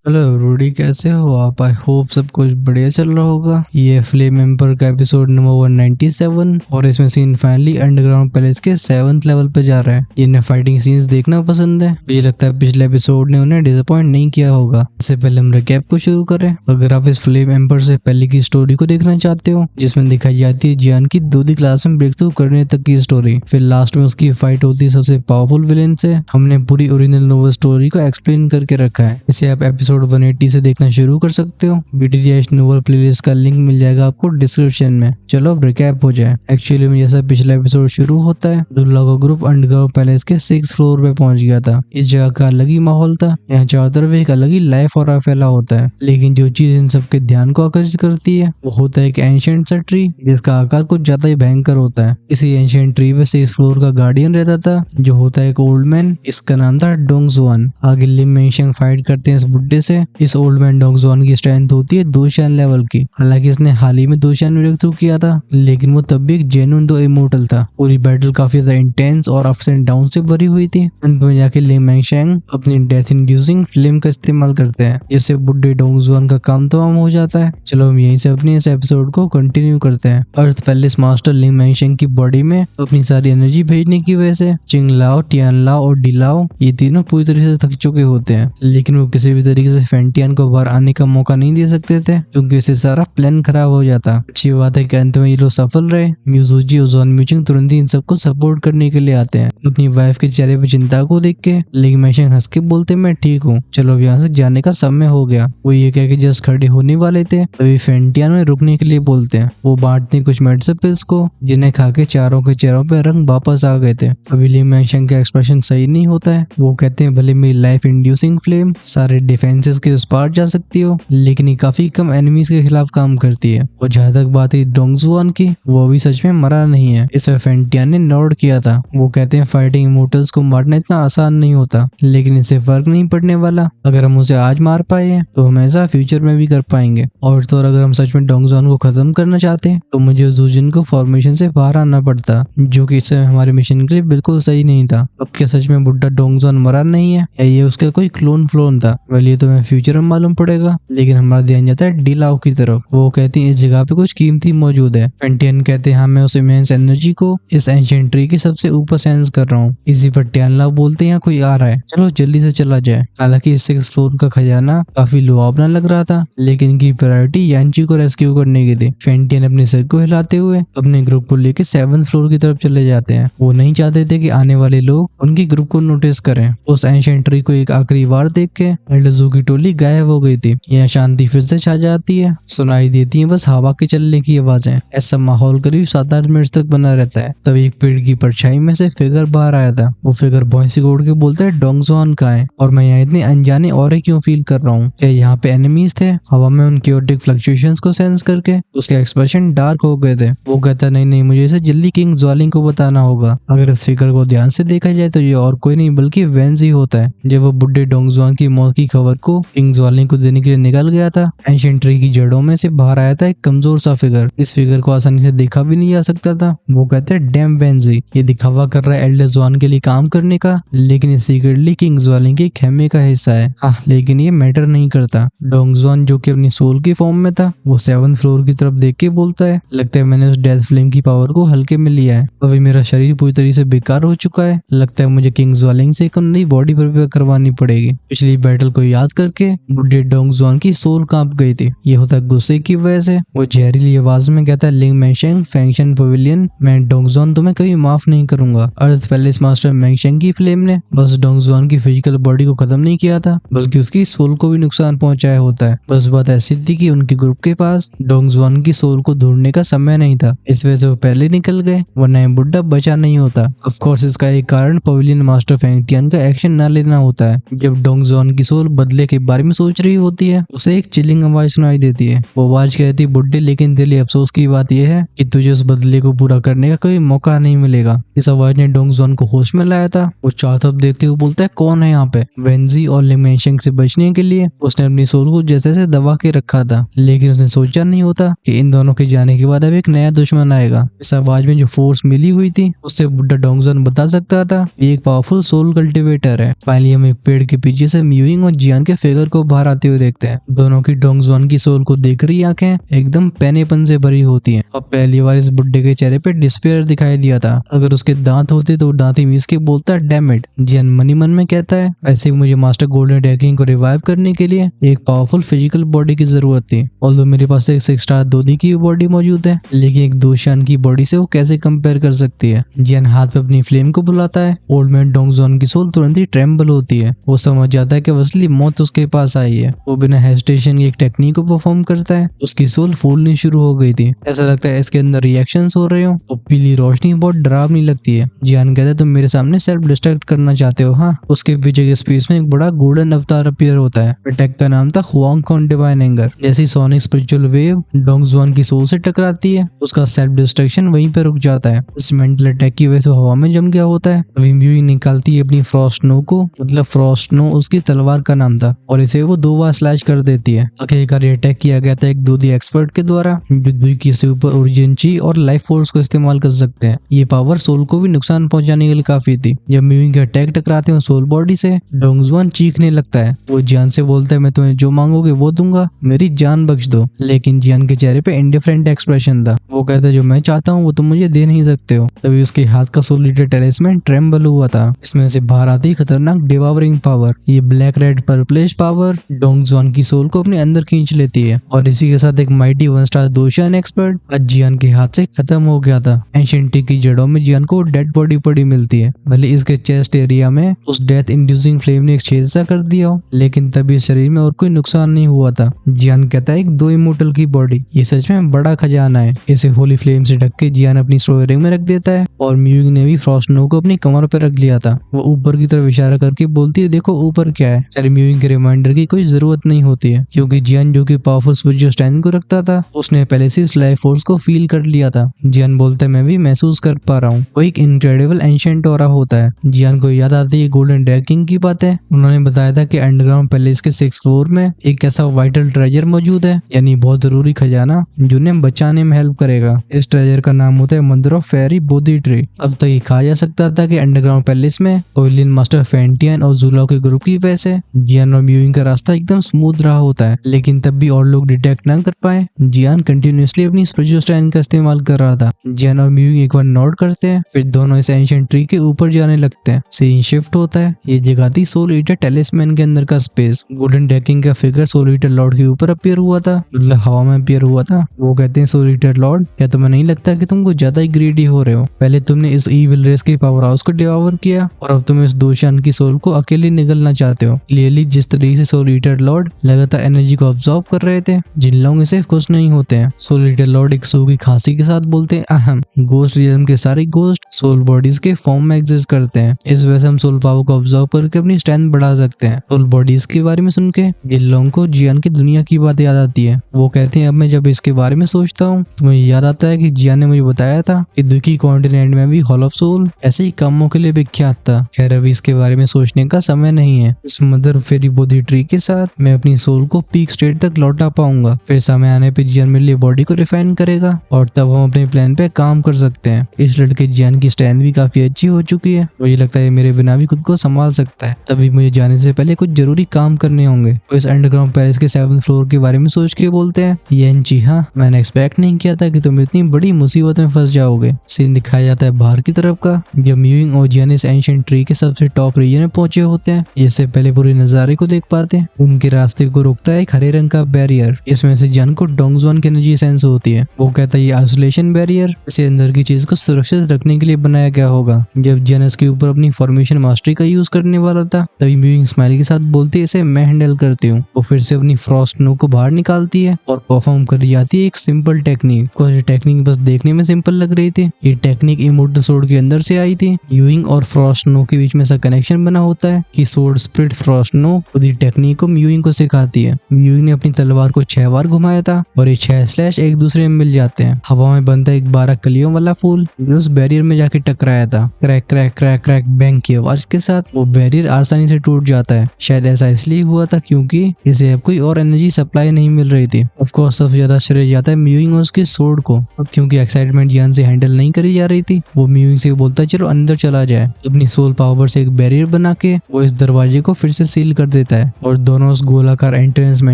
Hello Rudy, कैसे हो आप? आई होप सब कुछ बढ़िया चल रहा होगा। ये फ्लेम एम्पर का एपिसोड नंबर 197 और इसमें सीन फाइनली अंडरग्राउंड पैलेस के 7th लेवल पे जा रहा है। जिन्हें फाइटिंग सीन्स देखना पसंद है, मुझे लगता है पिछले एपिसोड ने उन्हें डिसअपॉइंट नहीं किया होगा। इससे पहले हम रिकैप को शुरू करें। अगर आप इस फ्लेम एम्पर से पहले की स्टोरी को देखना चाहते हो, जिसमें दिखाई जाती है जियान की दूसरी क्लास में ब्रेक थ्रू करने तक की स्टोरी, फिर लास्ट में उसकी फाइट होती है सबसे पावरफुल विलेन से, हमने पूरी ओरिजिनल नोवेल स्टोरी को एक्सप्लेन करके रखा है। इसे आप एपिसोड 180 से देखना शुरू कर सकते हो। BTS नोवेल प्लेलिस्ट का लिंक मिल जाएगा आपको डिस्क्रिप्शन में। चलो अब रिकैप हो जाए। एक्चुअली में जैसा पिछला एपिसोड शुरू होता है, दुल्ला का ग्रुप अंडरग्राउंड पैलेस के 6th फ्लोर पे पहुंच गया था। इस जगह का अलग ही माहौल था। यहाँ चारों तरफ एक अलग ही लाइफ और फैला होता है, लेकिन जो चीज इन सबके ध्यान को आकर्षित करती है वो होता है एक एंशिएंट सा ट्री, जिसका आकार कुछ ज्यादा ही भयंकर होता है। इसी एंशिएंट ट्री पे 6th फ्लोर का गार्डियन रहता था, जो होता है एक ओल्ड मैन। इसका नाम था डोंगजुआन। आगे लिम मेंशिंग फाइट करते हैं इस बुड्ढे से। इस ओल्ड मैन डोंगजुआन की स्ट्रेंथ होती है 2 शान लेवल की। हालांकि इसने हाल ही में 2 शान ब्रेक थ्रू किया था, लेकिन वो तब भी एक जेन्युइन दो इमोर्टल था। पूरी बैटल काफी ज्यादा इंटेंस और अप्स एंड डाउन से भरी हुई थी। अंत में जाके लिम मेंशिंग अपनी डेथ इंड्यूसिंग फ्लेम का इस्तेमाल करते हैं, जिससे बुड्ढे डोंगजुआन का काम तमाम हो जाता है। चलो हम यहीं से अपने इस एपिसोड को कंटिन्यू करते हैं। अर्थ पैलेस मास्टर लिम मेंशिंग की बॉडी में अपनी सारी एनर्जी भेजने की वजह से चिंग लाओ, टियान लाओ और डी लाओ ये तीनों पूरी तरीके से थक चुके होते हैं, लेकिन वो किसी भी तरीके से फेंटियन को बाहर आने का मौका नहीं दे सकते थे, क्योंकि इससे सारा प्लान खराब हो जाता। अच्छी बात है कि अंत में ये लोग सफल रहे। म्यूजुजी और जॉन म्यूचिंग तुरंत ही इन सबको सपोर्ट करने के लिए आते हैं। अपनी वाइफ के चेहरे पे चिंता को देख के लिम मेंशिंग हंस के बोलते, मैं ठीक हूँ, चलो अब यहाँ से जाने का समय हो गया। वो ये कह के जस्ट खड़े होने वाले थे, तभी फेंटियन में रुकने के लिए बोलते हैं। वो बांटते कुछ मेडिसिन पिल्स को, जिन्हें खा के चारों के चेहरों पे रंग वापस आ गए थे। अभी लिम मेंशिंग का एक्सप्रेशन सही नहीं होता है। वो कहते हैं भले मेरी लाइफ इंड्यूसिंग फ्लेम सारे डिफेंसेस के उस पार जा सकती हो, लेकिन ये काफी कम एनिमीज के खिलाफ काम करती है। और जहाँ तक बात है डोंगजुआन की, वो भी सच में मरा नहीं है। इसे फेंटियन ने नोट किया था। वो कहते हैं फाइटिंग इमोर्टल्स को मारना इतना आसान नहीं होता, लेकिन इससे फर्क नहीं पड़ने वाला। अगर हम उसे आज मार पाए हैं तो हमेशा फ्यूचर में भी कर पाएंगे। और तो अगर हम सच में डोंगजुआन को खत्म करना चाहते हैं तो मुझे जुजिन को फॉर्मेशन से बाहर आना पड़ता, जो कि इससे हमारे मिशन के लिए बिल्कुल सही नहीं था। अब क्या सच में बुड्ढा डोंगजुआन मरा नहीं है, या ये उसका कोई क्लोन फ्लोन था? ये तो मैं फ्यूचर में मालूम पड़ेगा। लेकिन हमारा ध्यान जाता है डी लाओ की तरफ। वो कहती है इस जगह पे कुछ कीमती मौजूद है। फेंटियन कहते हैं हाँ, मैं उस इमेंस एनर्जी को इस एंशिएंट ट्री के सबसे ऊपर सेंस कर रहा हूँ। इसी पर टियान लाओ बोलते हैं यहाँ कोई आ रहा है, चलो जल्दी से चला जाए। हालांकि 6th फ्लोर का खजाना काफी लुभावना लग रहा था, लेकिन इनकी प्रायोरिटी यांची को रेस्क्यू करने की थी। फेंटियन अपने सिर को हिलाते हुए अपने ग्रुप को लेकर 7th फ्लोर की तरफ चले जाते हैं। वो नहीं चाहते थे कि आने वाले लोग उनके ग्रुप को नोटिस करें। उस एंशिएंट ट्री को एक आखिरी बार देख के एल्डरजू की टोली गायब हो गई थी। यहाँ शांति फिर से छा जाती है। सुनाई देती है बस हवा के चलने की आवाजें। ऐसा माहौल करीब 7-8 मिनट तक बना रहता है। तभी एक पेड़ की परछाई में से फिगर बाहर आया था। वो फिगर भौंसी को उड़ के बोलता है डोंगजुआन कहाँ है, और मैं यहाँ इतने अनजाने और क्यों फील कर रहा हूँ? क्या यहाँ पे एनिमीज थे? हवा में उन क्योटिक फ्लक्चुएशंस को सेंस करके उसके एक्सप्रेशन डार्क हो गए थे। वो कहता नहीं, मुझे इसे जल्दी किंग ज्वालिंग को बताना होगा। अगर इस फिगर को ध्यान से देखा जाए तो ये और कोई नहीं बल्कि वेंजी होता है। जब वो बुड्ढे डोंगजुआन की मौत की खबर को किंग ज्वालिंग को देने के लिए निकल गया था, एंशिएंट ट्री की जड़ों में से बाहर आया था एक कमजोर सा फिगर। इस फिगर को आसानी से देखा भी नहीं जा सकता था। वो कहते हैं डैम वेंजी, ये दिखावा कर रहा है एल्डर जुआन के लिए काम करने का, लेकिन ये सीक्रेटली किंग ज्वालिंग के खेमे का हिस्सा है। लेकिन ये मैटर नहीं करता। डोंगजुआन जो कि अपनी सोल की फॉर्म में था, वो 7th फ्लोर की तरफ देख के बोलता है, लगता है मैंने उस डेथ फ्लेम की पावर को हल्के में लिया है। अभी मेरा शरीर पूरी तरीके से बेकार हो चुका है। लगता है मुझे किंग ज्वालिंग से एक नई बॉडी प्रिपेयर करवानी पड़ेगी। पिछली बैटल को याद करके बुड्ढे डोंगजुआन की सोल कांप गई थी। ये होता है गुस्से की वजह से। वो जहरीली आवाज में कहता है लिंग मेंशिंग फैंक्शन पवेलियन, मैं डोंगजुआन तुम्हें कभी माफ नहीं करूंगा। अर्थ पैलेस मास्टर मेंशिंग की फ्लेम ने बस डोंगजुआन की फिजिकल बॉडी को खत्म नहीं किया था, बल्कि उसकी सोल को भी नुकसान पहुंचाया होता है। बस बात ऐसी थी कि उनके ग्रुप के पास डोंगजुआन की सोल को ढूंढने का समय नहीं था। इस वजह से वो पहले निकल गए, वरना ये बुड्ढा बचा नहीं होता। ऑफ कोर्स इसका एक कारण पवेलियन मास्टर फेंटियन का एक्शन न लेना होता है। जब डोंगजुआन की सोल बदले के बारे में सोच रही होती है, उसे एक चिलिंग आवाज सुनाई देती है। वो आवाज कहती है बुड्ढे, लेकिन तेरे लिए अफसोस की बात यह है कि तुझे उस बदले को पूरा करने का कोई मौका नहीं मिलेगा। इस आवाज ने डोंगजुआन को होश में लाया था। वो चारों तरफ देखते हुए बोलता है कौन है यहाँ पे? वेंजी और लिम मेंशिंग से बचने के लिए उसने अपनी सोल को जैसे से दबा के रखा था, लेकिन उसने सोचा नहीं होता कि इन दोनों के जाने के बाद अब एक नया दुश्मन आएगा। इस आवाज में जो फोर्स मिली हुई थी उससे बुड्ढा डोंगजुआन बता सकता था ये एक पावरफुल सोल कल्टिवेटर है। फाइनली हम एक पेड़ के पीछे से म्यूइंग और जियान के के फिगर को बाहर आते हुए देखते हैं। दोनों की डोंगजॉन की सोल को देख रही आंखें एकदम पैनेपन से भरी होती हैं। और पहली बार इस बुड्ढे के चेहरे पे डिस्पेयर दिखाई दिया था। अगर उसके दांत होते तो दांत ही मीस के बोलता डैम इट। जियान मनी मन में कहता है ऐसे ही मुझे मास्टर गोल्डन ड्रैगन को रिवाइव करने के लिए एक पावरफुल फिजिकल बॉडी की जरूरत थी। ऑल्दो मेरे पास एक 6 स्टार दोदी की बॉडी मौजूद है, लेकिन एक 2 शान की बॉडी से वो कैसे कंपेयर कर सकती है। जियान हाथ पे अपनी फ्लेम को बुलाता है। ओल्ड मैन डोंगजॉन की सोल तुरंत ही ट्रेम्बल होती है। वो समझ जाता है कि असली मौत उसके पास आई है। वो बिना हेजिटेशन की एक टेक्निक को परफॉर्म करता है। उसकी सोल फूलनी शुरू हो गई थी। ऐसा लगता है इसके अंदर रिएक्शंस हो रहे हो। वो पीली रोशनी बहुत डरावनी लगती है। जियान कहता है तुम मेरे सामने सेल्फ डिस्ट्रक्ट करना चाहते हो। हाँ, उसके पीछे के स्पेस में एक बड़ा गोल्डन अवतार अपीयर होता है। अटैक का नाम था हुआंग कॉन डिवाइन एंगर। जैसी सोनिक स्पिरिचुअल वेव डोंगजॉन की सोल से टकराती है, उसका सेल्फ डिस्ट्रक्शन वहीं पे रुक जाता है। इस मेंटल अटैक की वजह से हवा में जम गया होता है। म्यूइंग निकालती है अपनी फ्रॉस्ट नो को, मतलब फ्रॉस्ट नो उसकी तलवार का नाम था, और इसे वो 2 बार स्लैश कर देती है। आखिरकार ये अटैक किया गया था एक दूधी एक्सपर्ट के द्वारा जो दुई की सुपर ओरिजिनची और लाइफ फोर्स को इस्तेमाल कर सकते हैं। ये पावर सोल को भी नुकसान पहुंचाने के लिए काफी थी। जब म्यूइंग के अटैक टकराते हैं सोल बॉडी से, डोंगजॉन चीखने लगता है। वो जियान से बोलता है मैं तुम्हें जो मांगोगे वो दूंगा, मेरी जान बख्श दो। लेकिन जियान के चेहरे पे इंडिफरेंट एक्सप्रेशन था। वो कहता है जो मैं चाहता हूँ वो तुम मुझे दे नहीं सकते हो। तभी उसके हाथ का सोल ईटर टैलिस्मैन ट्रेम्बल हुआ था। इसमें से बाहर आती खतरनाक डिवावरिंग पावर। ये ब्लैक रेड पर्पलिश पावर डोंगजॉन की सोल को अपने अंदर खींच लेती है, और इसी के साथ एक माइटी 1 स्टार दोशान एक्सपर्ट आज जियान के हाथ से खत्म हो गया था। एंशिएंट ट्री की जड़ों में जियान को डेड बॉडी पड़ी मिलती है। भले इसके चेस्ट एरिया में उस डेथ इंड्यूसिंग फ्लेम ने एक छेद सा कर दिया हो, लेकिन तभी शरीर में और कोई नुकसान नहीं हुआ था। जियान कहता है एक 2 इमोर्टल की बॉडी, ये सच में बड़ा खजाना है। इसे होली फ्लेम से ढक के जियान अपनी स्टोरेज रिंग में रख देता है, और म्यूइंग ने भी फ्रॉस्ट नो को अपनी कमर पर रख लिया था। वो ऊपर की तरफ इशारा करके बोलती है देखो ऊपर क्या है। अरे म्यूइंग के रिमाइंडर की कोई जरूरत नहीं होती है, क्योंकि जियान जो कि पावरफुल स्पिरिचुअल स्ट्रेंथ को रखता था, उसने पहले से इस लाइफ फोर्स को फील कर लिया था। जियान बोलता है मैं भी महसूस कर पा रहा हूँ। वो एक इनक्रेडिबल एंशिएंट ऑरा होता है। जियान को याद आती है गोल्डन ड्रैगन की बात है। उन्होंने बताया था कि अंडरग्राउंड पैलेस के 6th फ्लोर में एक ऐसा वाइटल ट्रेजर मौजूद है, यानी बहुत जरूरी खजाना जो उन्हें बचाने में हेल्प करेगा। इस ट्रेजर का नाम होता है मंदिर ऑफ फेरी बोधी ट्री। अब तक ये कहा जा सकता था कि अंडरग्राउंड पैलेस में ओइलियन मास्टर फेंटियन और जुलाओ के ग्रुप की वजह से जियान और म्यूइंग का रास्ता एकदम स्मूथ रहा होता है, लेकिन तब भी और लोग डिटेक्ट न कर पाए। जियान कंटिन्यूअसली अपनी स्पिरिचुअल स्ट्रेंथ का इस्तेमाल कर रहा था। जियान और म्यूइंग एक बार नोट करते हैं, फिर दोनों इस एंशिएंट ट्री के ऊपर जाने लगते हैं। सीन शिफ्ट होता है। ये जगह थी सोल ईटर टैलिस्मैन के अंदर का स्पेस। गोल्डन ड्रैगन का फिगर सोल ईटर लॉर्ड के ऊपर अपीयर हुआ था, मतलब हवा में अपीयर हुआ था। वो कहते हैं सोल ईटर लॉर्ड, क्या तुम्हें नहीं लगता कि तुम कुछ ज्यादा ही ग्रीडी हो रहे हो? पहले तुमने इस ईविल रेस के पावर हाउस को डिवावर किया, और अब तुम इस 2 शान की सोल को अकेले निगलना चाहते हो। क्लियरली जिस तरीके से सोल ईटर लॉर्ड लगातार एनर्जी को ऑब्जॉर्व कर रहे थे, जिन लोग इसे खुश नहीं होते हैं। सोल ईटर लॉर्ड एक सूखी खांसी के साथ बोलते हैं अहम गोस्ट रियल्म के सारे गोस्ट सोल बॉडीज के फॉर्म में एग्जिस्ट करते हैं। इस वजह से हम सोल पावर को ऑब्जॉर्व करके अपनी स्ट्रेंथ बढ़ा सकते हैं। सोल बॉडीज के बारे में सुन के जिन लोगों को जियान की दुनिया की बात याद आती है, वो कहते हैं अब मैं जब इसके बारे में सोचता हूँ तो मुझे याद आता है कि जियान ने मुझे बताया था कि दुखी कॉन्टिनेंट में भी हॉल ऑफ सोल ऐसे ही कामों के लिए विख्यात था। खैर अभी इसके बारे में सोचने का समय नहीं है। इस मदर फेरी बोधी ट्री के साथ मैं अपनी सोल को पीक स्टेट तक लौटा पाऊंगा। फिर समय आने पे जियान मेरे लिए बॉडी को रिफाइन करेगा, और तब हम अपने प्लान पे काम कर सकते हैं। इस लड़के जियान की स्ट्रेंथ भी काफी अच्छी हो चुकी है। मुझे लगता है मेरे बिना भी खुद को संभाल सकता है। तभी मुझे जाने से पहले कुछ जरूरी काम करने होंगे। वो इस अंडरग्राउंड पैलेस के 7th फ्लोर के बारे में सोच के बोलते हैं येंची, हाँ मैंने एक्सपेक्ट नहीं किया था कि तुम इतनी बड़ी मुसीबत में फंस जाओगे। सीन दिखाया जाता है बाहर की तरफ का, जब म्यूइंग और जियान इस एंशिएंट ट्री के सबसे टॉप रीजन में पहुंचे होते हैं। इससे पहले पूरे नजारे को देख पाते हैं। उनके रास्ते को रोकता है एक हरे रंग का बैरियर। इसमें से जियान को डोंगजॉन की एनर्जी सेंस होती है। वो कहता है ये आइसोलेशन बैरियर इसे अंदर की चीज को सुरक्षित रखने के लिए बनाया गया होगा। जब जियान इसके ऊपर अपनी फॉर्मेशन मास्टरी का यूज करने वाला था, तभी म्यूइंग स्माइल के साथ बोलती है इसे मैं हैंडल करती हूँ। वो फिर से अपनी फ्रॉस्ट नो को बाहर निकालती है और परफॉर्म कर जाती है एक सिंपल टेक्निक। कुछ टेक्निक बस देखने में सिंपल लग रही थी। ये टेक्निक इमोर्टल सोर्ड के अंदर से आई थी। म्यूइंग और फ्रॉस्ट नो के बीच में ऐसा कनेक्शन बना होता है कि सोर्ड स्प्लिट फ्रॉस्ट नो पूरी टेक्निक को म्यूइंग को सिखाती है। म्यूइंग ने अपनी तलवार को 6 बार घुमाया था, और ये 6 स्लैश एक दूसरे में मिल जाते हैं। हवा में बनता है एक 12 कलियों वाला फूल जो उस बैरियर में जाके टकराया था। Crack crack crack crack bang की आवाज के साथ वो बैरियर आसानी से टूट जाता है। शायद ऐसा इसलिए हुआ था क्योंकि इसे अब कोई और एनर्जी सप्लाई नहीं मिल रही थी। ऑफ कोर्स सबसे ज्यादा श्रेय जाता है म्यूइंग और उसके सोर्ड को। अब क्योंकि एक्साइटमेंट जियान से हैंडल नहीं करी जा रही थी, वो म्यूइंग से बोलता है चलो अंदर चला जाए। अपनी सोल पावर से एक बैरियर बना के वो इस दरवाजे को फिर से सील कर देता है और दोनों उस गोलाकार एंट्रेंस में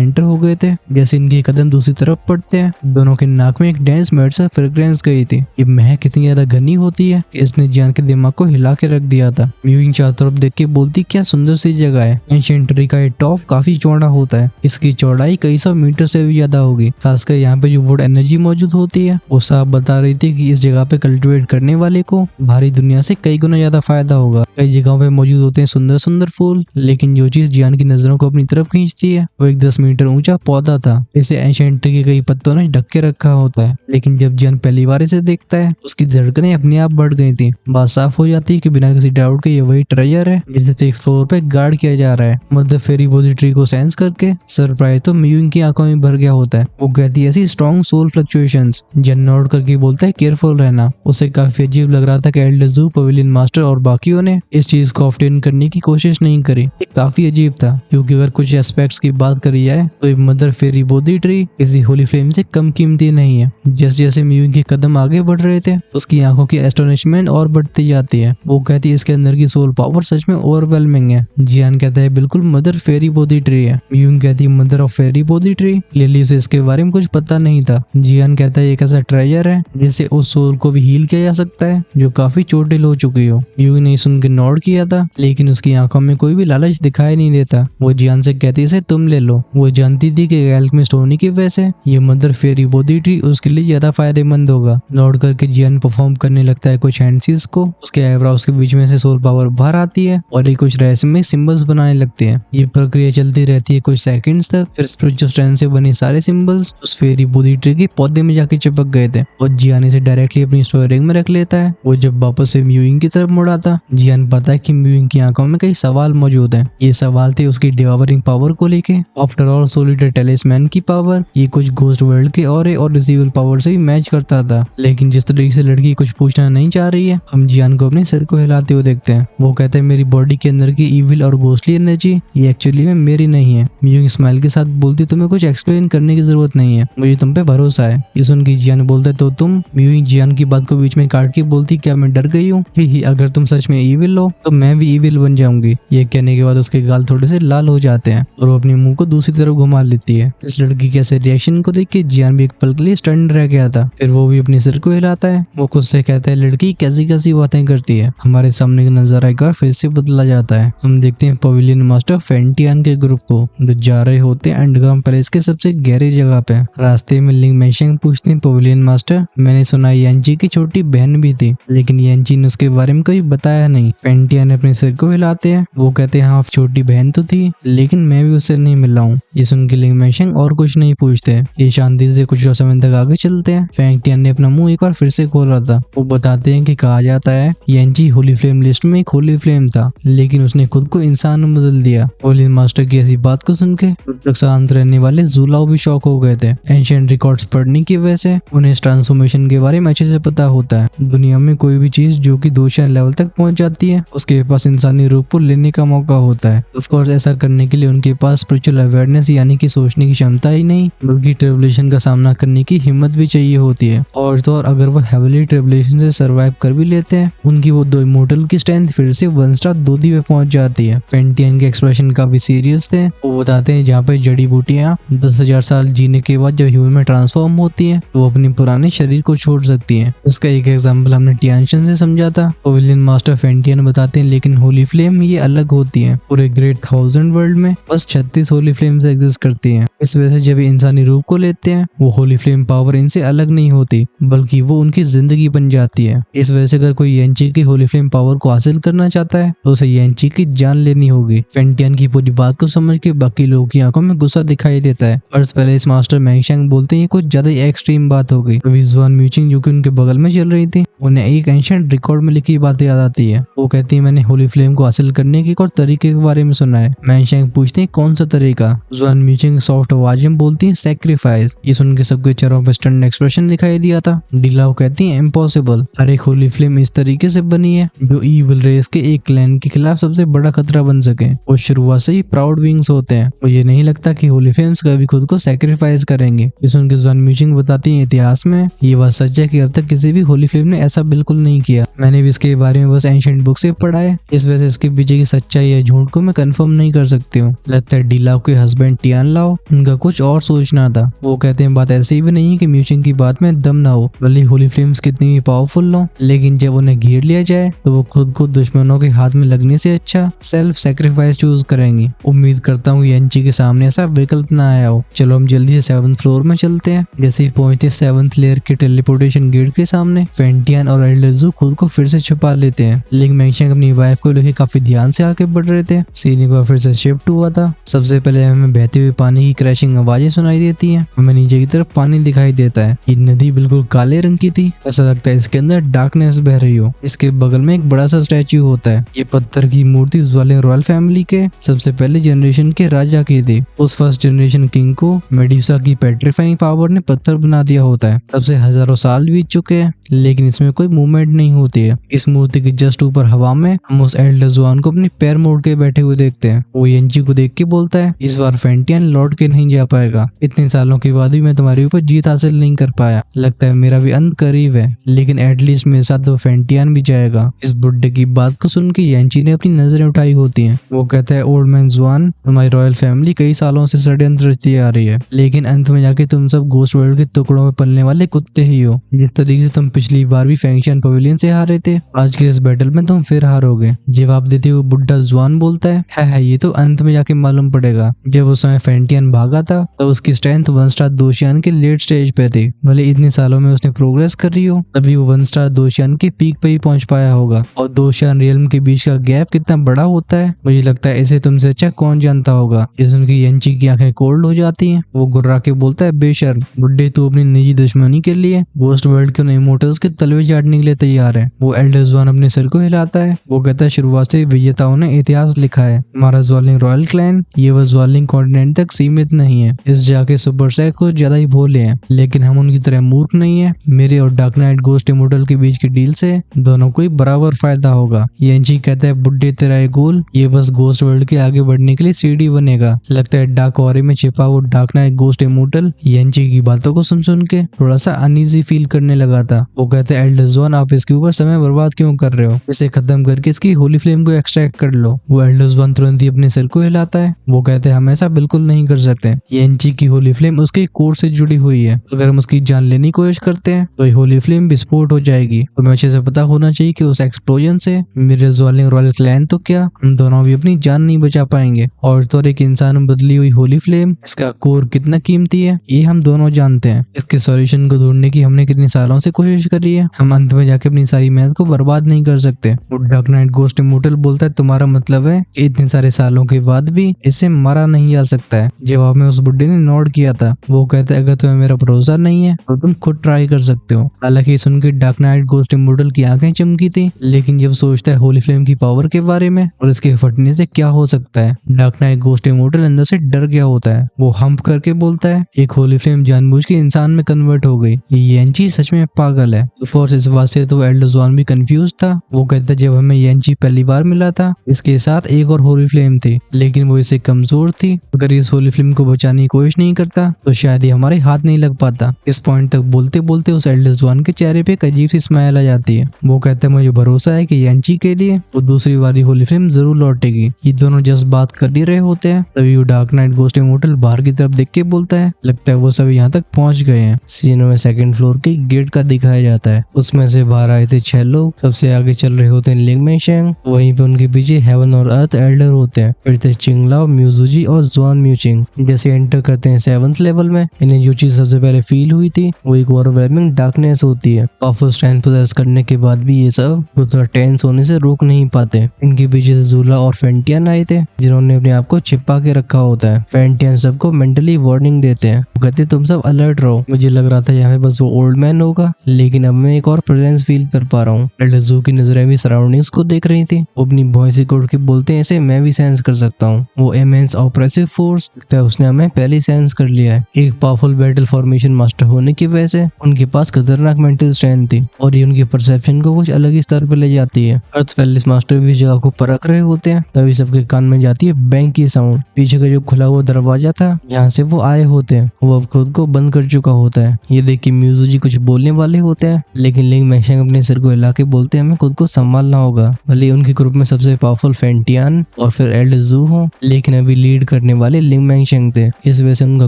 एंटर हो गए थे। जैसे इनके कदम दूसरी तरफ पड़ते हैं, दोनों के नाक में एक डेंस मेडसा फ्रेग्रेंस गई थी। ये महक कितनी ज्यादा घनी होती है कि इसने जियान के दिमाग को हिला के रख दिया था। म्यूइंग चारों तरफ देख के बोलती क्या सुंदर सी जगह है। एंशिएंट ट्री का ये टॉप काफी चौड़ा होता है, इसकी चौड़ाई कई 100 मीटर से भी ज्यादा होगी। खासकर यहाँ पे जो वुड एनर्जी मौजूद होती है, वो साफ बता रही थी कि इस जगह पे कल्टिवेट करने वाले को भारी दुनिया से कई गुना ज्यादा फायदा होगा। कई जगहों पे मौजूद होते हैं सुंदर सुंदर फूल, लेकिन जो चीज जियान की नजरों को अपनी तरफ खींचती है वो एक 10 मीटर ऊंचा पौधा था। इसे एंशिएंट ट्री के कई पत्तों ने ढक के रखा होता है, लेकिन जब जियान पहली बार इसे देखता है उसकी धड़कनें अपने आप बढ़ गई थी। बात साफ हो जाती है कि बिना किसी डाउट के ये वही ट्रेजर है जिसे 6 फ्लोर पे गार्ड किया जा रहा है। मदर फेरी बोधी ट्री को सेंस करके सरप्राइज तो म्यूइंग की आंखों में भर गया होता है। वो कहती है ऐसी स्ट्रॉन्ग सोल फ्लक्चुएशंस। जियान नोट करके बोलता है केयरफुल रहना। उसे काफी अजीब लग रहा था कि एल्डर ज़ू, पवेलियन मास्टर और बाकियों ने इस चीज को ऑब्टेन करने की कोशिश नहीं करी। ये काफी अजीब था, क्योंकि अगर कुछ एस्पेक्ट्स की बात करी जाए तो ये मदर फेरी बोधी ट्री किसी होली फ्लेम से कम कीमती नहीं है। जैसे जैसे म्यूइंग के कदम आगे बढ़ रहे थे उसकी आंखों की एस्टोनिशमेंट और बढ़ती जाती है। वो कहती है इसके अंदर की सोल पावर सच में ओवरवेलमिंग है। जियान कहता है बिल्कुल मदर फेरी बोधी ट्री है। म्यूइंग कहती है mother of fairy Bodhi tree. Lily उसे इसके बारे में कुछ पता नहीं था। जियान कहता है एक ऐसा ट्रेजर है जिससे उस सोल को भी हील किया जा सकता है जो काफी चोटिल हो चुकी हो। म्यूइंग ने सुन के नोट किया था, लेकिन उसकी आंखों में कोई भी लालच दिखाई नहीं देता। वो जियान से कहती है तुम ले लो। वो जानती थी कि एल्केमिस्ट होने की वजह से ये मदर फेरी बोधी ट्री उसके लिए ज्यादा फायदेमंद होगा। नोट करके जियान परफॉर्म करने लगता है कुछ हैंडसीज को। उसके आईब्रोज के बीच में से सोल पावर बाहर आती है और ये कुछ रहस्यमय सिंबल्स बनाने लगते हैं। ये प्रक्रिया चलती रहती है कुछ सेकंड्स तक। फिर स्पिरिचुअल स्ट्रेंथ से बने सारे सिंबल्स उस फेरी बोधी ट्री के पौधे में जाके चिपक गए थे और जियान इसे डायरेक्टली अपनी स्टोरेज में रख लेता है। वो जब वापस से म्यूइंग की तरफ मुड़ा था, जियान पता है कि म्यूइंग की आंखों में कई सवाल मौजूद हैं। ये सवाल थे उसकी डिवावरिंग पावर को लेके। आफ्टर ऑल सोलिटर टेलिस्मैन की पावर ये कुछ घोस्ट वर्ल्ड के ऑरे और रिसीवल पावर से भी मैच करता था। लेकिन जिस तरीके से लड़की कुछ पूछना नहीं चाह रही है, हम जियान को अपने सिर को हिलाते हुए देखते हैं। वो कहते हैं मेरी बॉडी के अंदर की इविल और घोस्टली एनर्जी ये एक्चुअली में मेरी नहीं है। म्यूइंग स्माइल के साथ बोलती तुम्हें कुछ एक्सप्लेन करने की जरूरत नहीं है, मुझे तुम पे भरोसा है। ये सुन के जियान बोलता है तो तुम। म्यूइंग जियान की बात को बीच में काट के बोलती क्या मैं डर गई हूँ? ही अगर तुम सच में इविल हो तो मैं भी इविल बन जाऊंगी। ये कहने के बाद उसके गाल थोड़े से लाल हो जाते हैं और वो अपने मुंह को दूसरी तरफ घुमा लेती है। इस लड़की के ऐसे रिएक्शन को देख के जियान भी एक पल के लिए स्टन रह गया था। फिर वो भी अपने सिर को हिलाता है। वो खुद से कहता है लड़की कैसी कैसी बातें करती है। हमारे सामने का नजारा एक बार फिर से बदला जाता है। हम देखते हैं पवेलियन मास्टर फेंटियन के ग्रुप को जो जा रहे होते हैं अंडरग्राउंड पैलेस के सबसे गहरी जगह पे। रास्ते में लिंग मेंशेंग पूछते हैं पवेलियन मास्टर मैंने सुना यांची की छोटी बहन भी थी, लेकिन यांची ने उसके बारे में कोई बताया नहीं। फेंटियन अपने सिर को हिलाते हैं। वो कहते हैं हाँ छोटी बहन तो थी, लेकिन मैं भी उससे नहीं मिला हूँ। ये सुन के लिंग मेंशेंग और कुछ नहीं पूछते। ये शांति से कुछ समय तक आगे चलते हैं। फेंटियन ने अपना मुंह एक बार फिर से खोला था। वो बताते हैं कि कहा जाता है यांची होली फ्लेम लिस्ट में एक होली फ्लेम था, लेकिन उसने खुद को इंसान में बदल दिया। होली मास्टर की ऐसी बात को सुन के शांत रहने वाले ज़ूलाओ भी शॉक हो गए थे। एंशिएंट रिकॉर्ड्स पढ़ने की वजह से उन्हें इस ट्रांसफॉर्मेशन के बारे में अच्छे से पता होता है। दुनिया में कोई भी चीज जो कि 2 लेवल तक पहुंच जाती है उसके पास इंसानी रूप को लेने का मौका होता है। ऑफ कोर्स ऐसा करने के लिए उनके पास स्पिरिचुअल अवेयरनेस यानी कि सोचने की क्षमता ही नहीं बल्कि ट्रिबुलेशन का सामना करने की हिम्मत भी चाहिए होती है। और तो और अगर वो हेविली ट्रिबुलेशन से सर्वाइव कर भी लेते हैं, उनकी वो 2 इमोर्टल की स्ट्रेंथ फिर से 1 स्टार 2 दी पे पहुंच जाती है। फेंटियन के एक्सप्रेशन काफी सीरियस थे। वो बताते हैं जहाँ पे जड़ी बूटियाँ 10,000 साल जीने के बाद जब ह्यूमन में ट्रांसफॉर्म होती है तो वो अपने पुराने शरीर को छोड़ सकती है। इसका एक एग्जाम्पल हमने टियानशन से समझा था। पवेलियन मास्टर फेंटियन बताते हैं लेकिन होली फ्लेम ये अलग होती है। पूरे ग्रेट 1000 वर्ल्ड में बस 36 होली फ्लेम्स एग्जिस्ट करती हैं। इस वजह से जब ये इंसानी रूप को लेते हैं वो होली फ्लेम पावर इनसे अलग नहीं होती बल्कि वो उनकी जिंदगी बन जाती है। इस वजह से अगर कोई यांची की होली फ्लेम पावर को हासिल करना चाहता है तो उसे यांची की जान लेनी होगी। फेंटियन की पूरी बात को समझ के बाकी लोगों की आंखों में गुस्सा दिखाई देता है। और पहले इस मास्टर मेंशेंग बोलते हैं ये कुछ ज्यादा एक्सट्रीम बात हो गई। जुआन म्यूचिंग जो कि उनके बगल में चल रही थी उन्हें एक एंशिएंट रिकॉर्ड में लिखी बात याद आती है। वो कहती है मैंने होली फ्लेम को हासिल करने के और तरीके के बारे में सुना है। मेंशेंग पूछते हैं कौन सा तरीका। जुआन म्यूचिंग सॉफ्ट बट आवाज में बोलती है सैक्रिफाइस। ये सुन के सबके चेहरों पर स्टन एक्सप्रेशन दिखाई दिया था। डिलाव कहती है इम्पॉसिबल। हर एक होली फ्लेम इस तरीके से बनी है जो इविल रेस के एक क्लैन के खिलाफ सबसे बड़ा खतरा बन सके। वो शुरुआत से ही प्राउड विंग्स होते हैं। मुझे नहीं लगता कि होली फ्लेम्स कभी खुद को सैक्रिफाइस करेंगे। ये सुन के जॉन म्यूचिंग बताती है इतिहास में ये बात सच है कि अब तक किसी भी होली फ्लेम ने ऐसा बिल्कुल नहीं किया। मैंने भी इसके बारे में बस एंशिएंट बुक से पढ़ा है, इस वजह से इसके पीछे की सच्चाई या झूठ को मैं कंफर्म नहीं कर सकती हूँ। लगता है डिलाव के हस्बैंड टियान लाओ उनका कुछ और सोचना था। वो कहते हैं बात ऐसी भी नहीं है कि म्यूचिंग की बात में दम ना हो, भले होली फ्लेम्स कितनी भी पावरफुल हो, लेकिन जब उन्हें घेर लिया जाए तो वो खुद को दुश्मनों के हाथ में लगने से अच्छा सेल्फ सेक्रीफाइस चूज करेंगी। उम्मीद करता हूँ येंची के सामने ऐसा विकल्प ना आया हो। चलो हम जल्दी से 7th फ्लोर में चलते हैं। जैसे ही पहुंचते 7th लेयर के टेलीपोर्टेशन गेट के सामने फेंटियन और एल्डर जू खुद को फिर से छुपा लेते हैं। लिंग मैंशिंग अपनी वाइफ को लेकर काफी ध्यान से आगे बढ़ रहे थे। सीन एक बार फिर से शिफ्ट हुआ था। सबसे पहले हमें बहते हुए पानी की क्रैशिंग आवाजें सुनाई देती हैं। हमें नीचे की तरफ पानी दिखाई देता है। ये नदी बिल्कुल काले रंग की थी, ऐसा लगता है इसके अंदर डार्कनेस बह रही हो। इसके बगल में एक बड़ा सा स्टैच्यू होता है। ये पत्थर की मूर्ति ज्वालिन रॉयल फैमिली के सबसे पहले जनरेशन के राजा की थी। उस फर्स्ट जनरेशन किंग को मेडुसा की पेट्रीफाइंग पावर ने पत्थर बना दिया होता है। तब से हजारों साल बीत चुके हैं, लेकिन इसमें कोई मूवमेंट नहीं होती है। इस मूर्ति के जस्ट ऊपर हवा में हम उस एल्डर जुआन को अपने पैर मोड़ के बैठे हुए देखते हैं। वो येंची को देख के बोलता है इस बार फेंटियन लौट के नहीं जा पाएगा। इतने सालों के बाद भी मैं तुम्हारे ऊपर जीत हासिल नहीं कर पाया। लगता है मेरा भी अंत करीब है, लेकिन एटलीस्ट मेरे साथ तो फेंटियन भी जाएगा। इस बुड्ढे की बात को सुन के येंची ने अपनी नजरें उठाई होती हैं। वो कहता है ओल्ड मैन जुआन, तुम्हारी रॉयल फैमिली कई सालों से षड्यंत्र रचती आ रही है, लेकिन अंत में जाके तुम सब घोस्ट वर्ल्ड के टुकड़ों में पलने वाले कुत्ते ही हो। जिस तरीके से तुम पिछली बार भी फैंक्शन पवेलियन से हारे थे, आज के इस बैटल में तुम फिर हारोगे। जवाब देते हुए बुड्ढा जुआन बोलता है ये तो अंत में जाके मालूम पड़ेगा। जब उस समय फेंटियन भागा था तो उसकी स्ट्रेंथ 1 स्टार दोशियान के लेट स्टेज पे थी। भले इतने सालों में उसने प्रोग्रेस कर रही हो, तभी वो 1 स्टार दोशियान के पीक पे ही पहुंच पाया होगा। और दोशियान रियल्म के बीच का गैप कितना बड़ा होता है, मुझे लगता है इसे तुमसे अच्छा कौन जानता होगा। ये सुन के येंची की आंखें कोल्ड हो जाती हैं। वो गुर्रा के बोलता है बेशर्म बुड्ढे, तू अपनी निजी दुश्मनी के लिए घोस्ट वर्ल्ड के उन इमोर्टल्स के तलवे चाटने के लिए तैयार है। वो एल्डर जुआन अपने सर को हिलाता है। वो कहता है शुरुआत से विजेताओं ने इतिहास लिखा है। हमारा ज्वालिंग रॉयल क्लैन ये वो ज्वालिंग कॉन्टिनेंट तक सीमित नहीं है। इस जाके सुपर सैक कुछ ज्यादा ही भोले हैं, लेकिन हम उनकी तरह मूर्ख नहीं है। मेरे और डार्क नाइट घोस्ट इमोर्टल के बीच की डील से दोनों को ही बराबर फायदा होगा। येंची कहता है बुड्ढे तेरा ये गोल ये बस घोस्ट वर्ल्ड के आगे बढ़ने के लिए सीढ़ी बनेगा। लगता है डार्क ऑरे में छिपा वो डार्क नाइट घोस्ट इमोर्टल येंची की बातों को सुन के थोड़ा सा अनईजी फील करने लगा था। वो कहते हैं एल्डर जुआन आप इसके ऊपर समय बर्बाद क्यों कर रहे हो, इसे खत्म करके इसकी होली फ्लेम को एक्सट्रैक्ट कर लो। वो एल्डर जुआन तुरंत ही अपने सर को हिलाता है। वो कहते हैं हम ऐसा बिल्कुल नहीं कर सकते। येंची की होली फ्लेम उसके कोर से जुड़ी हुई है। अगर हम उसकी जान लेने की कोशिश करते हैं तो ये होली फ्लेम विस्फोट हो जाएगी। तुम्हें अच्छे से पता होना चाहिए कि उस एक्सप्लोजन से मेरे ज्वालिंग रॉयल क्लैन तो क्या हम दोनों भी अपनी जान नहीं बचा पाएंगे। और तो एक इंसान में बदली हुई होली फ्लेम इसका कोर कितना कीमती है ये हम दोनों जानते हैं। इसके सॉल्यूशन को ढूंढने की हमने कितने सालों से कोशिश करी है। हम अंत में जाके अपनी सारी मेहनत को बर्बाद नहीं कर सकते। वो डार्क नाइट घोस्ट इमोर्टल बोलता है तुम्हारा मतलब है कि इतने सारे सालों के बाद भी इसे मारा नहीं जा सकता है। जवाब में उस बुड्ढे ने नोट किया था। वो कहता है अगर तुम्हें मेरा भरोसा नहीं है तो तुम खुद ट्राई कर सकते हो। हालांकि सुन के डार्क नाइट घोस्ट इमोर्टल की आंखें चमकी थी, लेकिन जब सोचता है होली फ्लेम की पावर के बारे में और इसके फटने से क्या हो सकता है, डार्क नाइट घोस्ट इमोर्टल अंदर से डर गया होता है। वो हम्प करके बोलता है एक होली फ्लेम जानबूझ के इंसान में कन्वर्ट हो गई। येंची सच में पागल है। फोर्स इस बात से तो एल्डर जुआन भी कंफ्यूज था। वो कहता है जब हमें येंची पहली बार मिला था इसके साथ एक और होली फ्लेम थी, लेकिन वो इससे कमजोर थी। अगर इस होली फ्लेम को बचाने की कोशिश नहीं करता तो शायद ये हमारे हाथ नहीं लग पाता। इस पॉइंट तक बोलते बोलते उस एल्डर जुआन के चेहरे पे एक अजीब सी स्माइल आ जाती है। वो कहता है मुझे भरोसा है कि येंची के लिए वो दूसरी वाली होली फ्लेम जरूर लौटेगी। ये दोनों जस्ट बात कर ही रहे होते हैं, तभी वो डार्क नाइट घोस्ट इमोर्टल बाहर की तरफ देख के बोलता है लगता है वो सब यहाँ तक पहुंच गए हैं। सीन में 2nd फ्लोर के गेट का दिखाया जाता है। उसमें से बाहर आए थे 6 लोग। सबसे आगे चल रहे होते हैं लिंग मैंशिंग, वहीं पे उनके पीछे हेवन और अर्थ एल्डर होते हैं। फिर थे चिंगलाओ, म्यूजुजी और जुआन म्यूचिंग। जैसे एंटर करते हैं 7th लेवल में, इन्हें जो चीज सबसे पहले फील हुई थी वो एक ओवरवेलमिंग डार्कनेस होती है। पावरफुल स्ट्रेंथ पोजेस करने के बाद भी ये सब थोड़ा टेंस होने से रोक नहीं पाते। इनके पीछे से जूला और फेंटियन आए थे जिन्होंने अपने आप को छिपा के रखा होता है। फेंटियन सबको मेंटली वार्निंग देते हैं। कहते तुम सब अलर्ट रहो। मुझे लग रहा था यहाँ पे बस वो ओल्ड मैन होगा, लेकिन अब मैं एक और प्रेजेंस फील कर पा रहा हूँ। एल्डर जू की नजरें भी सराउंडिंग्स को देख रही थी। वो अपनी वॉइस रिकॉर्ड के बोलते हैं ऐसे मैं भी सेंस कर सकता हूँ। वो इमेंस ऑपरेसिव फोर्स लगता है उसने हमें पहले ही सेंस कर लिया है। एक पावरफुल बैटल फॉर्मेशन मास्टर होने की वजह से उनके पास खतरनाक मेंटल स्ट्रेंथ थी और ये उनके परसेप्शन को कुछ अलग ही स्तर पर ले जाती है। अर्थ पैलेस मास्टर भी जगह को परख रहे होते हैं, तभी सबके कान में जाती है बैंक की साउंड। पीछे का जो खुला हुआ दरवाजा था यहाँ से वो आए होते हैं, वो अब खुद को बंद कर चुका होता है। ये देख के म्यूजो जी कुछ बोलने वाले होते हैं, लेकिन लिंग मैंगशैंग अपने सिर को हिला के बोलते हैं हमें खुद को संभालना होगा। भले उनके ग्रुप में सबसे पावरफुल फेंटियान और फिर एल्डर जू हो, लेकिन अभी लीड करने वाले लिंग मैंगशैंग थे। इस वजह से उनका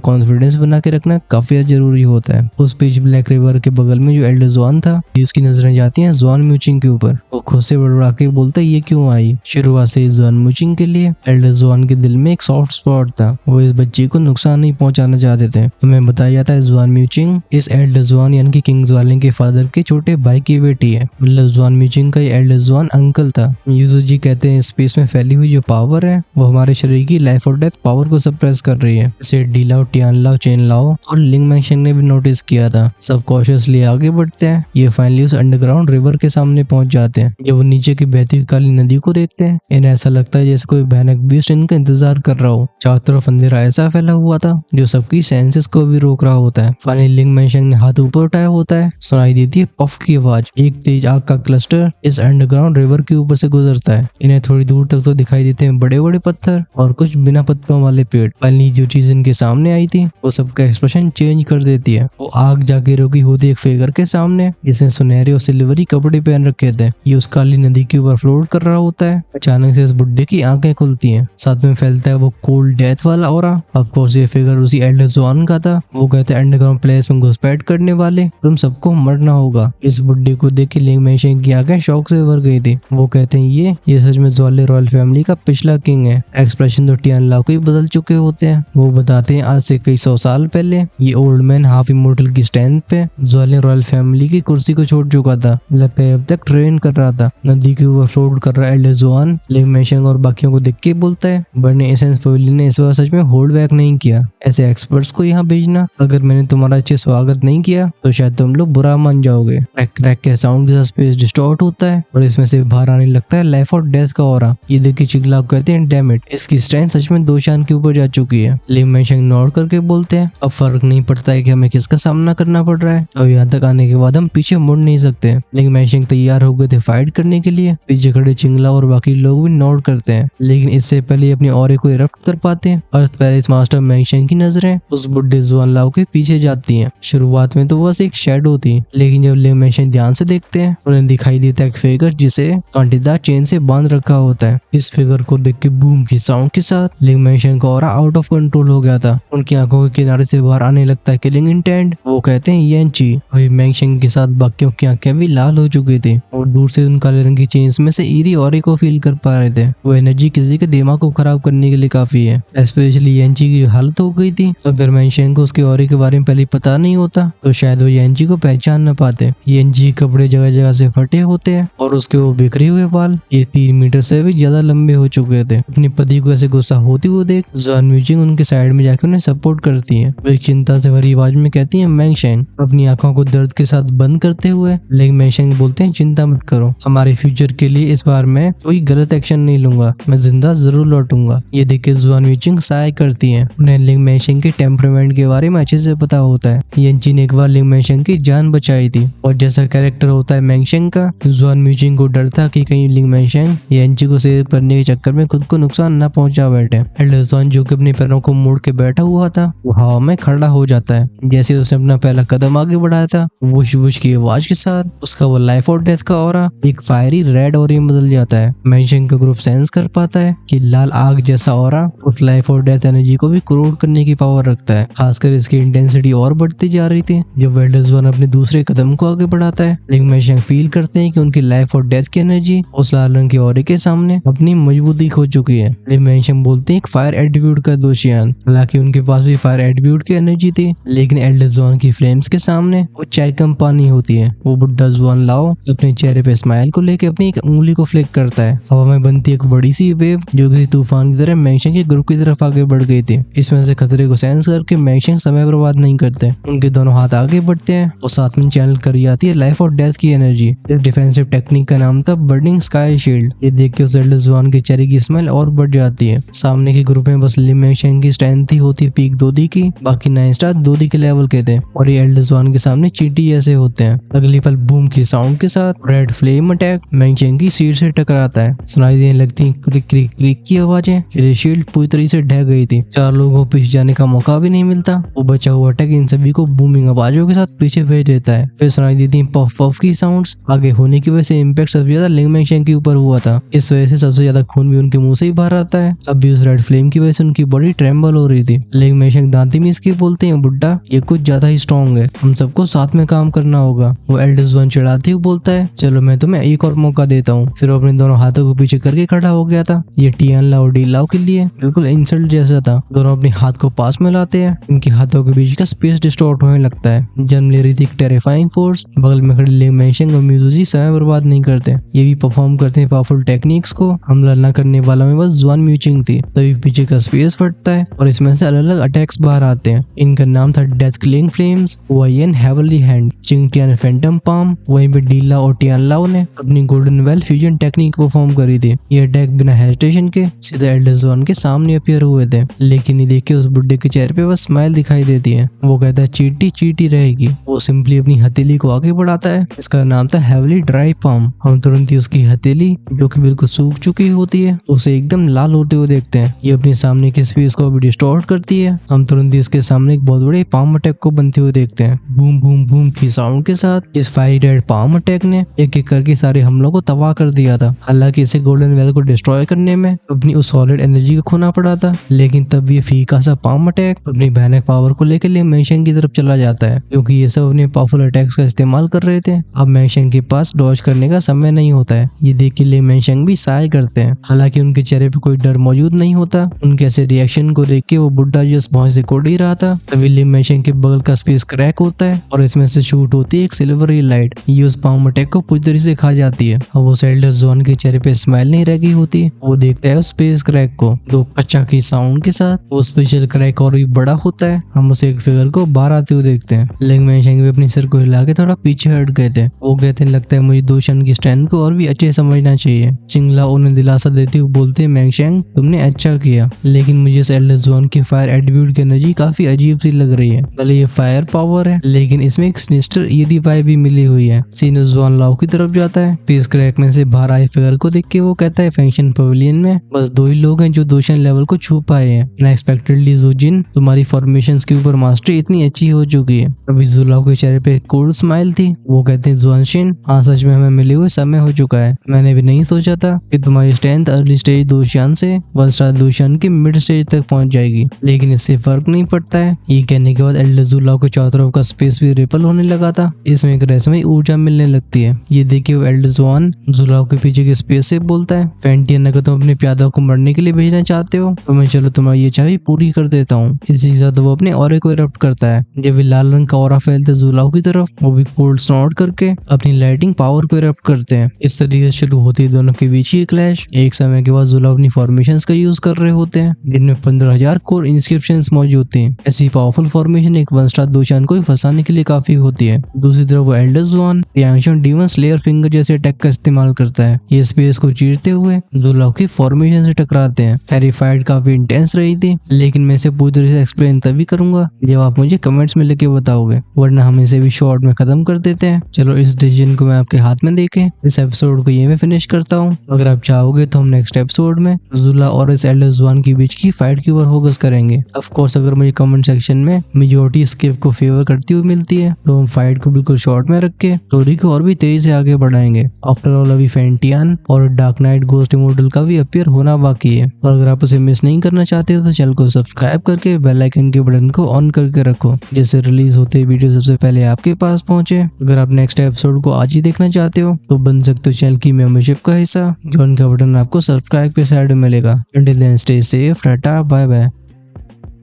कॉन्फिडेंस बना के रखना काफी जरूरी होता है। उस बीच ब्लैक रिवर के बगल में जो एल्डर जुआन था, उसकी नजरें जाती हैं जुआन म्यूचिंग के ऊपर। वो खुद से बड़बड़ा के बोलता है ये क्यों आई। शुरुआत से जुआन म्यूचिंग के लिए एल्डर जुआन के दिल में एक सॉफ्ट स्पॉट था। वो इस बच्ची को नुकसान नहीं पहुंचाना चाहते थे। हमें बताया जाता है जुआन म्यूचिंग इस एल्डर जुआन यानी कि किंग जुआलिंग के फादर के छोटे भाई की बेटी है। मतलब जुआन म्यूचिंग का एल्डर जुआन अंकल था। यूजो जी कहते हैं स्पेस में फैली हुई जो पावर है वो हमारे शरीर की लाइफ और डेथ पावर को सप्रेस कर रही है। इसे डी लाओ, टियान लाओ, चेन लाओ और लिंग मैंगशैंग ने भी नोटिस किया था। सब कॉशियसली आगे बढ़ते हैं। ये फाइनली उस अंडरग्राउंड रिवर के सामने पहुंच जाते हैं। जब वो नीचे की बहती हुई काली नदी को देखते हैं, इन्हें ऐसा लगता है जैसे कोई भयानक बीस्ट इनका इंतजार कर रहा हो। चारों तरफ अंधेरा ऐसा फैला हुआ था जो सबकी सेंसेस को भी रोक रहा होता है। फाइनली लिंग मैंगशैंग ने हाथ ऊपर उठाया होता है, सुनाई देती है पफ की आवाज। एक तेज आग का क्लस्टर इस अंडरग्राउंड रिवर के ऊपर से गुजरता है। इन्हें थोड़ी दूर तक तो दिखाई देते हैं बड़े बड़े पत्थर और कुछ बिना पत्तों वाले पेड़। फाइनली जो चीज इनके सामने आई थी वो सबका एक्सप्रेशन चेंज कर देती है। वो आग जाके रुकी होती एक फिगर के सामने जिसने सुनहरे और सिल्वरी कपड़े पहन रखे थे। ये उस काली नदी के ऊपर फ्लोट कर रहा होता है। अचानक से इस बुड्ढे की आंखें खुलती हैं, साथ में फैलता है वो कोल्ड डेथ वाला ऑरा। ऑफ कोर्स ये फिगर उसी एल्डर जुआन का था। वो कहते हैं अंडरग्राउंड प्लेस में घुसपैठ करने वाले तुम सबको मरना होगा। इस बुड्ढे को देख के लिंग मैंगशैंग की आंखें शौक से भर गई थी। वो कहते हैं ये सच में ज्वाले रॉयल फैमिली का पिछला किंग है। एक्सप्रेशन तो टियान लाओ को ही बदल चुके होते हैं। वो बताते हैं आज से कई 100 साल पहले ये ओल्ड मैन हाफ इमोर्टल की स्ट्रेंथ पे ज्वाले रॉयल फैमिली की कुर्सी को छोड़ चुका था। लगता है अब तक ट्रेन कर रहा था। नदी के ऊपर फ्लोट कर रहा एल्डर जुआन लिंग मैंगशैंग और बाकियों को देख के बोलता है बर्ने एसेंस पवेलियन ने इस बार सच में होल्ड बैक नहीं किया। ऐसे एक्सपर्ट्स को यहाँ भेजना, अगर मैंने तुम्हारा अच्छे स्वागत नहीं किया तो शायद तुम लोग बुरा मान जाओगे। क्रैक क्रैक के साउंड के साथ स्पेस डिस्टॉर्ट होता है और इसमें से बाहर आने लगता है लाइफ और डेथ का ऑरा। ये देख के चिगलाक कहते हैं डैम इट, इसकी स्ट्रेंथ सच में 2 शान के ऊपर जा चुकी है। लिंग मैंगशैंग नोट करके बोलते हैं अब फर्क नहीं पड़ता है कि हमें किसका सामना करना पड़ रहा है, अब यहाँ तक आने के बाद हम पीछे मुड़ नहीं सकते। लिंग मैंगशैंग तैयार हो गए थे फाइट करने के लिए। पीछे खड़े चिंगला और बाकी लोग भी नोट करते हैं, लेकिन इससे पहले अपने ऑरे को इरप्ट कर पाते हैं। अर्थ पैलेस मास्टर मैंगशैंग की नजरें उस बुड्ढे जुआन लाओ के पीछे जाती हैं। शुरुआत में तो बस एक शेडो थी, लेकिन जब लिंग मैंगशैंग ध्यान से देखते हैं उन्हें दिखाई देता है एक फिगर जिसे कांटेदार चेन से बांध रखा होता है। इस फिगर को देख के बूम की साउंड के साथ लिंग मैंगशैंग का ऑरा आउट ऑफ कंट्रोल हो गया था। उनकी आंखों के किनारे से बाहर आने लगता है किलिंग इंटेंट। वो कहते हैं येंची। अभी मैंगशैंग के साथ बाकियों की आंखें भी लाल हो चुकी थी और दूर से उन काले रंग की चेन्स में से ईरी ऑरे को फील कर पा रहे थे। वो एनर्जी किसी के दिमाग को खराब करने के लिए काफी है। स्पेशली येंची की हालत हो गई थी। अगर मैंगशैंग को उसके ऑरे के बारे में पहले पता नहीं होता तो शायद वो येंची को पहचान न पाते। येंची कपड़े जगह जगह से फटे होते हैं और उसके वो बिखरे हुए बाल ये 3 मीटर से भी ज्यादा लंबे हो चुके थे। अपने पति को ऐसे गुस्सा होती हुए देख जुआन म्यूचिंग उनके साइड में जाकर उन्हें सपोर्ट करती है। वो एक चिंता से भरी आवाज में कहती है मैंगशैंग। अपनी आंखों को दर्द के साथ बंद करते हुए लेकिन मैंगशैंग बोलते हैं चिंता मत करो, हमारे फ्यूचर के लिए इस बार मैं कोई गलत एक्शन नहीं लूंगा, मैं जिंदा जरूर लौटूंगा। ये देख के जुआन म्यूचिंग साय करती है। उन्हें लिंग मैंगशैंग के टेम्परामेंट के बारे में अच्छे से पता होता है। येंची ने एक बार लिंग मैंगशैंग की जान बचाई थी और जैसा कैरेक्टर होता है मैंगशैंग का, जुआन म्यूचिंग को डर था कि कहीं लिंग मैंगशैंग येंची को सेव करने के चक्कर में खुद को नुकसान न पहुंचा बैठे। एल्डर जुआन जो कि अपने पैरों को मोड़ के बैठा हुआ था वो हवा में खड़ा हो जाता है। जैसे उसने अपना पहला कदम आगे बढ़ाया था वुश वुश की आवाज के साथ उसका वो लाइफ और डेथ का ऑरा एक फायरी रेड ऑरे में बदल जाता है। मैंगशैंग का ग्रुप सेंस कर पाता है कि लाल आग जैसा ऑरा उस लाइफ और डेथ एनर्जी को भी क्रोड करने की पावर रखता है। खासकर इसकी इंटेंसिटी और बढ़ती जा रही थी। जब एल्डर जुआन अपने दूसरे कदम को आगे बढ़ाता है लिंग मैंगशैंग फील करते हैं कि उनकी लाइफ और डेथ की एनर्जी उस लाल रंग के ऑरे के सामने अपनी मजबूती खो चुकी है। लिंग मैंगशैंग बोलते हैं एक फायर एट्रीब्यूट का दोषियान। हालांकि उनके पास भी फायर एट्रीब्यूट की एनर्जी थी, लेकिन एल्डर जुआन की फ्लेम्स के सामने वो चाय कम पानी होती है। वो बुड्ढा जुआन लाओ अपने चेहरे पे स्माइल को लेके अपनी एक उंगली को फ्लिक करता है। हवा में बनती एक बड़ी सी वेव जो किसी तूफान की तरह मैंगशैंग के ग्रुप की तरफ आगे बढ़ गई थी। इसमें से खतरे को सेंस करके मैंगशैंग समय बर्बाद नहीं करते। उनके दोनों हाथ आगे बढ़ते हैं और साथ में चैनल करी जाती है लाइफ और डेथ की एनर्जी। डिफेंसिव टेक्निक का नाम था बर्निंग स्काई शील्ड। ये देख के उस एल्डर जुआन के चेहरे की स्मेल और बढ़ जाती है। सामने के ग्रुप में बस लिम मैंगशैंग की स्ट्रेंथ ही होती है पीक 2D की, बाकी 9 स्टार 2D के लेवल के थे और ये एल्डर जुआन के सामने चींटी जैसे होते हैं। अगली पल बूम की साउंड के साथ रेड फ्लेम अटैक मैंगशैंग की सीट से टकराता है। सुनाई देने लगती है क्रिक क्रिक क्रिक की आवाजें। फिर शील्ड पूरी तरह से ढह गई थी। 4 लोगों को पीछे जाने का मौका भी नहीं मिलता। वो बचा हुआ अटैक इन सभी को बूमिंग आवाजों के साथ पीछे भेज देता है। फिर सुनाई देती है पफ पफ की साउंड्स। आगे होने की वजह से इम्पैक्ट सबसे ज्यादा लिंग मैंगशैंग के ऊपर हुआ था। इस वजह से सबसे ज्यादा खून भी उनके मुंह से ही बाहर आता है। अब भी उस रेड फ्लेम की वजह से उनकी बॉडी ट्रेम्बल हो रही थी। लिंग मैंगशैंग दांती में इसकी बोलते हैं, बुड्ढा ये कुछ ज्यादा ही स्ट्रॉन्ग है, हम सबको साथ में काम करना होगा। वो एल्डर जुआन चिढ़ाते हुए बोलता है, चलो मैं तुम्हें एक और मौका देता हूँ। फिर वो अपने दोनों हाथों को पीछे करके खड़ा हो गया था। ये टियान लाओ डी लाओ के लिए बिल्कुल इंसल्ट जैसा था। दोनों अपने हाथ को पास में लाते हैं। इनके हाथों के बीच का स्पेस डिस्टॉर्ट होने लगता है। जन्म ले रही थी एक टेरिफाइंग फोर्स। बगल में खड़े लिंग मैंगशैंग और मिज़ुजी समय बर्बाद नहीं करते। ये भी परफॉर्म करते हैं पावरफुल टेक्निक्स को। हमला न करने वाला में बस जुआन म्यूचिंग थी। तभी पीछे का स्पेस फटता है और इसमें से अलग अलग अटैक्स बाहर आते हैं। इनका नाम था death killing flames, wine heavenly hand, चिंगटियान फैंटम पाम। वहीं पे डीला और टियान लाओ ने अपनी golden well fusion technique perform करी थी। ये अटैक बिना हेजिटेशन के सीधा एल्डर जुआन के सामने अपीयर हुए थे। लेकिन ये देख के उस बुड्ढे के चेहरे पे बस स्माइल दिखाई देती है। वो कहता है चीटी चीटी रहेगी। वो सिंपली अपनी हथेली को आगे बढ़ाता है। इसका नाम था हेवली ड्राई पाम। हम तुरंत ही उसकी हथेली जो कि बिल्कुल सूख चुकी होती है उसे एकदम लाल होते हुए देखते हैं। ये अपने सामने के स्पेस को भी डिस्टॉर्ट करती है। हम तुरंत ही इसके सामने एक बहुत बड़े पाम अटैक को बनते हुए देखते हैं। बूम बूम बूम की साउंड के साथ इस फायरी रेड पाम अटैक ने एक एक करके सारे हमलों को तबाह कर दिया था। हालांकि इसे गोल्डन वेल को डिस्ट्रॉय करने में अपनी उस सॉलिड एनर्जी को खोना पड़ा था, लेकिन तब ये फीका सा पाम अटैक अपनी भयानक पावर को लेकर लिंग मैंगशैंग की तरफ चला जाता है। क्योंकि ये सब अपने पावरफुल अटैक्स का इस्तेमाल कर रहे थे। अब मैंगशैंग के पास डॉज करने का समय नहीं होता है। ये देख के लिंग मैंगशैंग भी साय करते हैं। हालांकि उनके चेहरे पे कोई डर मौजूद नहीं होता। उनके ऐसे रिएक्शन को देख के वो बुड्ढा जिस भौं से कोड़ ही रहा था, तभी लिंग मैंगशैंग के बगल का स्पेस क्रैक होता है और इसमें से शूट होती है एक सिल्वरी लाइट। ये उस पाम अटैक को पूरी तरह से खा जाती है। अब वो एल्डर जुआन के चेहरे पे स्माइल नहीं रह गई होती। वो देखता है उस स्पेस क्रैक को। दो पच्चा की साउंड के साथ वो स्पेशल क्रैक और भी बड़ा होता है। हम उसे एक फिगर को बाहर आते हुए देखते हैं। लिंग मैंगशैंग भी अपने सिर को हिला के थोड़ा पीछे हट गए थे। वो कहते हैं, लगता है मुझे दोशन की स्ट्रेंथ को और भी अच्छे समझना चाहिए। चिंगला उन्हें दिलासा देते हुए बोलते हैं, मैंगशैंग तुमने अच्छा किया, लेकिन मुझे इस एल्डर जुआन की फायर एट्रीब्यूट की एनर्जी काफी अजीब सी लग रही है। भले ये फायर पावर है, लेकिन इसमें एक सिनिस्टर ईरी वाइब भी मिली हुई है। सीन उस जुआन लाओ की तरफ जाता है। स्पेस क्रैक में से बाहर आए फिगर को देख के वो कहता है, फंक्शन पवेलियन में बस 2 ही लोग हैं जो दोशन लेवल को छू पाए हैं। अनएक्सपेक्टेडली जुजिन, तुम्हारी फॉर्मेशंस के ऊपर मास्टरी इतनी अच्छी हो चुकी है। अभी जुलाओ के चेहरे पे कोल्ड स्माइल थी। वो कहते हैं, जुआनशिन हाँ सच में हमें मिले हुए समय हो चुका है। मैंने भी नहीं सोचा था कि तुम्हारी स्ट्रेंथ अर्ली स्टेज दोशान से 1 स्टार दोशान के मिड स्टेज तक पहुंच जाएगी, लेकिन इससे फर्क नहीं पड़ता है। ये कहने के बाद एल्डर जुलाओ के चारों तरफ का स्पेस भी रिपल होने लगा था। इसमें एक रहस्यमयी ऊर्जा मिलने लगती है। ये देखिए वो एल्डर जुआन जुलाओ के पीछे के स्पेस से बोलता है, फैंटियन अगर तुम अपने प्यादों को मरने के लिए भेजना चाहते हो तो मैं चलो तुम्हारी ये चाह पूरी कर देता हूँ। इसी के साथ वो अपने ऑरे को इरप्ट करता है। जब भी लाल रंग का ऑरा फैलता है जुलाओ की तरफ, वो भी कोल्ड स्नॉट करके अपनी लाइटिंग पावर को इरप्ट करते हैं। इस तरीके से शुरू होती है दोनों के बीच ही क्लैश। एक समय के बाद जुलाओ अपनी फॉर्मेशंस का यूज कर रहे होते हैं, जिनमें 15,000 कोर इंस्क्रिप्शंस मौजूद थी। ऐसी पावरफुल फॉर्मेशन एक 1 स्टार दोशान को फंसाने के लिए काफी होती है। दूसरी तरफ वो एल्डर जुआन रिएक्शन डीमन स्लेयर फिंगर जैसे अटैक का इस्तेमाल करता है। ये स्पेस को चीरते हुए जुलाओ की फॉर्मेशन से टकराते हैं। सारी फाइट काफी इंटेंस रही थी, लेकिन मैं इसे पूरी तरह से एक्सप्लेन तभी करूंगा जब आप मुझे कमेंट्स में लिख के बताओगे, वरना हम इसे भी शॉर्ट में खत्म कर देते हैं। चलो इस डिसीजन को मैं आपके हाथ में देके इस एपिसोड को ये मैं फिनिश करता हूँ। अगर आप चाहोगे तो हम नेक्स्ट एपिसोड में जुला और इस एल्डर जुआन के बीच की फाइट के ऊपर फोकस करेंगे। ऑफ कोर्स अगर मुझे कमेंट सेक्शन में मेजॉरिटी स्किप को फेवर करती हुई मिलती है तो हम फाइट को बिल्कुल शॉर्ट में रख के स्टोरी को और भी तेजी से आगे बढ़ाएंगे। आफ्टर ऑल अभी फैंटियन और डार्क नाइट गोस्ट इमोर्टल का भी अपीयर होना बाकी है। और अगर आप उसे मिस नहीं करना चाहते हो तो चैनल को सब्सक्राइब करके बेल आइकन के बटन को ऑन करके रखो, जिससे रिलीज होते वीडियो सबसे पहले आपके पास पहुंचे। अगर आप नेक्स्ट एपिसोड को आज ही देखना चाहते हो तो बन सकते हो चैनल की मेंबरशिप का हिस्सा। ज्वाइन का बटन आपको सब्सक्राइब के साइड में मिलेगा। Until then stay safe, tata bye bye.